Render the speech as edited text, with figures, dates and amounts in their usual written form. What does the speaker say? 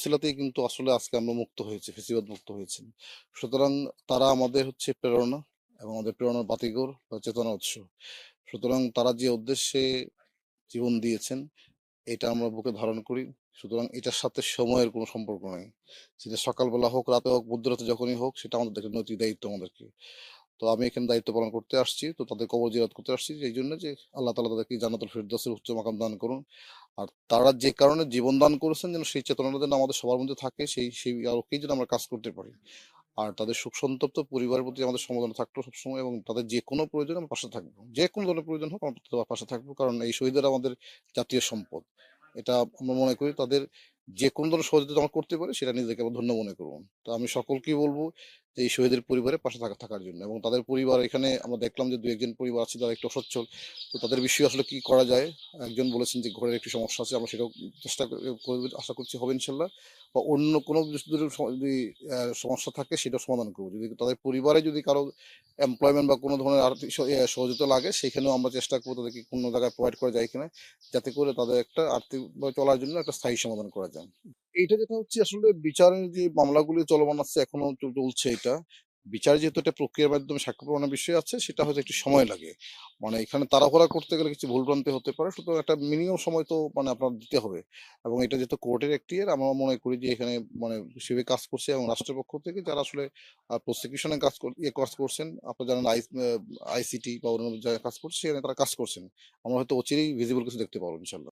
সিলাতেই কিন্তু আসলে আজকে আমরা মুক্ত হয়েছি, ফেসিবাদ মুক্ত হয়েছি। সুতরাং তারা আমাদের হচ্ছে প্রেরণা এবং আমাদের প্রেরণার বাতিঘর বা চেতনার উৎস। সুতরাং তারা যে উদ্দেশ্যে জীবন দিয়েছেন, এটা আমরা বুকে ধারণ করি। সুতরাং এটার সাথে সময়ের কোনো সম্পর্ক নাই। সেটা সকালবেলা হোক, রাতে হোক, মধ্যরাতে যখনই হোক, সেটা আমাদের একটা নৈতিক দায়িত্ব আমাদেরকে। তো আমি এখানে দায়িত্ব পালন করতে আসছি। তো তাদের কবর জিয়ারত করতে আসছি এই জন্য যে আল্লাহ তাআলা তাদেরকে জান্নাতুল ফেরদৌসের উচ্চ মাকাম দান করুন। আর তারা যে কারণে জীবন দান করেছেন যেন সেই চেতনাটা যেন আমাদের সবার মধ্যে থাকে, সেই আলোকেই যেন আমরা কাজ করতে পারি। আর তাদের শোক সন্তপ্ত পরিবারের প্রতি আমাদের সমবেদনা থাকলো সবসময়, এবং তাদের যে কোনো প্রয়োজনে আমরা পাশে থাকবো। যে কোনো ধরনের প্রয়োজন হোক আমরা তাদের পাশে থাকবো। কারণ এই শহীদরা আমাদের জাতীয় সম্পদ। এটা আমরা মনে করি তাদের যে কোনো ধরনের সহযোগিতা আমরা করতে পারি সেটা নিজেকে আমরা ধন্য মনে করব। তো আমি সকলকেই বলবো যে এই শহীদের পরিবারের পাশে থাকার জন্য, এবং তাদের পরিবার এখানে আমরা দেখলাম যে দু একজন পরিবার আছে যারা একটু অসচ্ছল। তো তাদের বিষয়ে আসলে কি করা যায়, একজন বলেছেন যে ঘরের একটি সমস্যা আছে, আমরা সেটাও চেষ্টা করবো, আশা করছি হবে ইনশাল্লাহ। বা অন্য কোনো যদি সমস্যা থাকে সেটাও সমাধান করবো। যদি তাদের পরিবারে যদি কারো এমপ্লয়মেন্ট বা কোনো ধরনের আর্থিক সহযোগিতা লাগে, সেখানেও আমরা চেষ্টা করবো তাদেরকে কোনো জায়গায় প্রোভাইড করা যায় কিনা, যাতে করে তাদের একটা আর্থিকভাবে চলার জন্য একটা স্থায়ী সমাধান করা যায়। এইটা যেটা হচ্ছে আসলে বিচারের যে মামলাগুলি চলমান আছে, এখনো চলছে এটা। বিচার যেহেতু একটা প্রক্রিয়ার মাধ্যমে সাক্ষ্য প্রমাণের বিষয় আছে, সেটা হয়তো একটু সময় লাগে। মানে এখানে তাড়াহুড়া করতে গেলে কিছু ভুলভ্রান্তি হতে পারে। সুতরাং একটা মিনিমাম সময় তো মানে আপনার দিতে হবে। এবং এটা যেহেতু কোর্টের এখতিয়ার, আমরা মনে করি যে এখানে মানে হিসেবে কাজ করছে, এবং রাষ্ট্রের পক্ষ থেকে যারা আসলে প্রসিকিউশনে কাজ করছেন, আপনারা জানেন আইসিটি বা অন্য জায়গায় কাজ করছে, সেখানে তারা কাজ করছেন। আমরা হয়তো অচিরেই ভিজিবল কিছু দেখতে পাবো ইনশাল্লাহ।